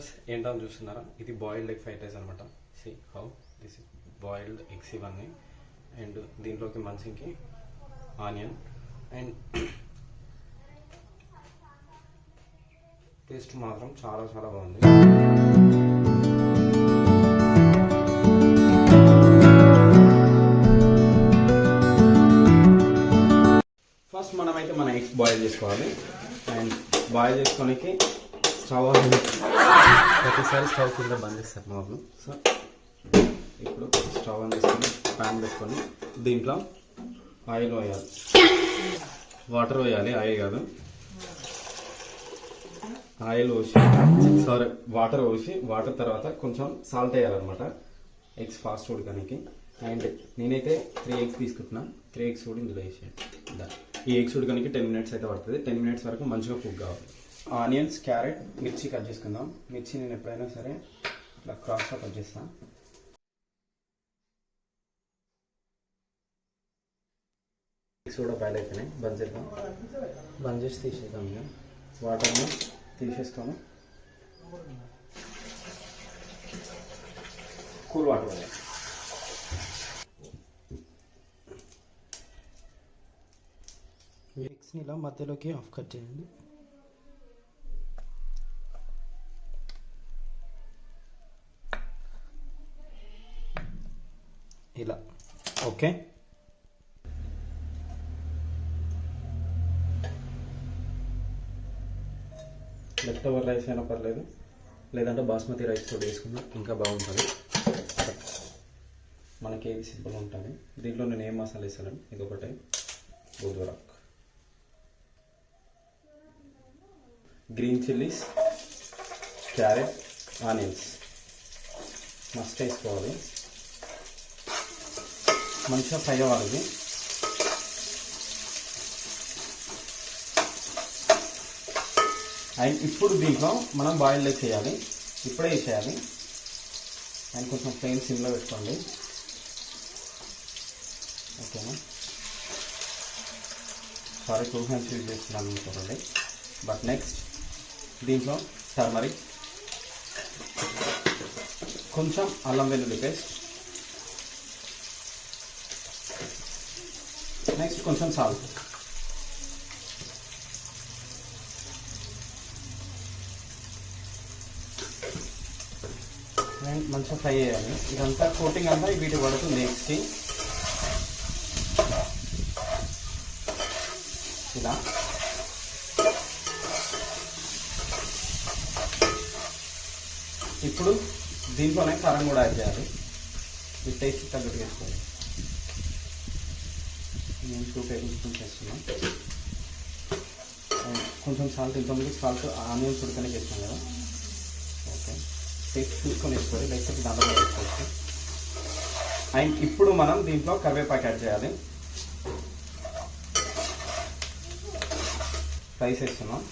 Viewers ఏంటని చూస్తున్నారా, ఇది బాయిల్డ్ ఎగ్ ఫ్రైడ్ రైస్ అనమాట. See how this is boiled eggs ఇవన్నీ. అండ్ దీంట్లోకి మంచికి ఆనియన్ అండ్ టేస్ట్ మాత్రం చాలా చాలా బాగుంది. ఫస్ట్ మనమైతే మన ఎగ్స్ బాయిల్ చేసుకోవాలి. అండ్ బాయిల్ చేసుకోనికి స్టవ్ ప్రతిసారి స్టవ్ కింద బంద్ చేస్తారు మా వాళ్ళు. సో ఇప్పుడు స్టవ్ ఆన్ చేసుకొని ప్యాన్ పెట్టుకొని దీంట్లో ఆయిల్ వేయాలి, వాటర్ వేయాలి, ఆయిల్ కాదు. ఆయిల్ పోసి వాటర్ పోసి వాటర్ తర్వాత కొంచెం సాల్ట్ వేయాలన్నమాట ఎగ్స్ ఫాస్ట్ ఉడకడానికి. అండ్ నేనైతే 3 eggs తీసుకుంటున్నా. 3 eggs కూడా ఇందులో వేసేయండి. ఈ ఎగ్స్ ఉడకడానికి 10 minutes అయితే పడుతుంది. 10 minutes వరకు మంచిగా కుక్ కావాలి. ఆనియన్స్, క్యారెట్, మిర్చి కట్ చేసుకుందాం. మిర్చి నేను ఎప్పుడైనా సరే ఇట్లా క్రాస్గా కట్ చేస్తాను. ఎగ్స్ కూడా బాయిల్ అయిపోయినాయి. బంద్ చేద్దాం. బంద్ చేసి తీసేద్దాం. ఇక వాటర్ని తీసేస్తాము. కూల్ వాటర్ వేయాలి. ఎగ్స్ని ఇలా మధ్యలోకి ఆఫ్ కట్ చేయండి. ఇలా ఓకే. లెఫ్ట్ ఓవర్ రైస్ అయినా పర్లేదు, లేదంటే బాస్మతి రైస్ కూడా వేసుకున్నా ఇంకా బాగుంటుంది. మనకి ఏది సింపుల్ ఉంటుంది. దీంట్లో నేను ఏం మసాలా వేసాను, ఇది ఒకటే బూదురాక్, green chillies, carrot, onions must వేసుకోవాలి. మంచిగా ఫ్రై అవ్వాలి. అండ్ ఇప్పుడు దీంట్లో మనం బాయిల్డ్ ఎగ్స్ వేయాలి. ఇప్పుడే వేసేయాలి. అండ్ కొంచెం ఫ్లేమ్ సిమ్లో పెట్టుకోండి. ఓకేనా? సారీ 2 hands యూజ్ చేస్తున్నాను అనుకోండి. బట్ నెక్స్ట్ దీంట్లో టర్మరిక్, కొంచెం అల్లం వెల్లుల్లి పేస్ట్, నెక్స్ట్ కొంచెం సాల్ట్. అండ్ మంచిగా ఫ్రై చేయాలి. ఇదంతా కోటింగ్ అంతా వీటి పడుతుంది ఎగ్స్కి. ఇలా ఇప్పుడు దీంట్లోనే కారం కూడా యాడ్ చేయాలి. ఈ టేస్ట్ తగ్గట్టు వేసుకోవాలి. నేను 2 tablespoons వేస్తున్నాను. కొంచెం సాల్ట్, ఇంతకుముందు సాల్ట్ ఆనియన్స్ ఉడకనే వేస్తాం కదా. ఓకే, టేస్ట్ చూసుకొని వేసుకోవాలి, లేకపోతే దాంట్లో వేసుకోవచ్చు. అండ్ ఇప్పుడు మనం దీంట్లో కరివేపాకు యాడ్ చేయాలి. రైస్ వేస్తున్నాం.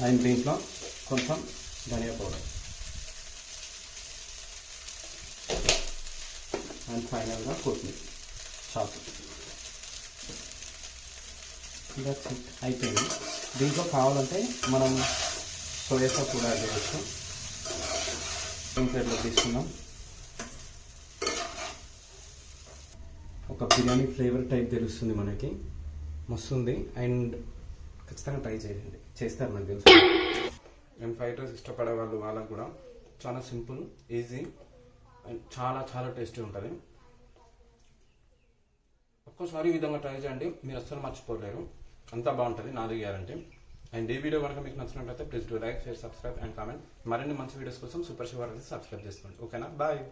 అండ్ దీంట్లో కొంచెం ధనియా పౌడర్ అండ్ ఫైనల్గా కొత్తిమీర చాకు. దట్స్ ఇట్, అయిపోయింది. దీంట్లో కావాలంటే మనం సోయా సాస్ కూడా యాడ్ చేయవచ్చు. ప్లేట్లో తీసుకుందాం. ఒక బిర్యానీ ఫ్లేవర్ టైప్ తెలుస్తుంది మనకి, మస్తుంది. అండ్ ఖచ్చితంగా ట్రై చేయండి, చేస్తారు నాకు తెలుసు. అండ్ ఫ్రైడ్ రైస్ ఇష్టపడే వాళ్ళకు కూడా చాలా సింపుల్, ఈజీ అండ్ చాలా చాలా టేస్టీ ఉంటుంది. ఒక్కసారి ఈ విధంగా ట్రై చేయండి, మీరు అస్సలు మర్చిపోలేరు. అంతా బాగుంటుంది, నాది గ్యారంటీ. అండ్ ఈ వీడియో కనుక మీకు నచ్చినట్లయితే please do like, share, subscribe and comment. మరిన్ని మంచి వీడియోస్ కోసం సూపర్ శివారెడ్డి సబ్స్క్రైబ్ చేసుకోండి. ఓకేనా? బాయ్.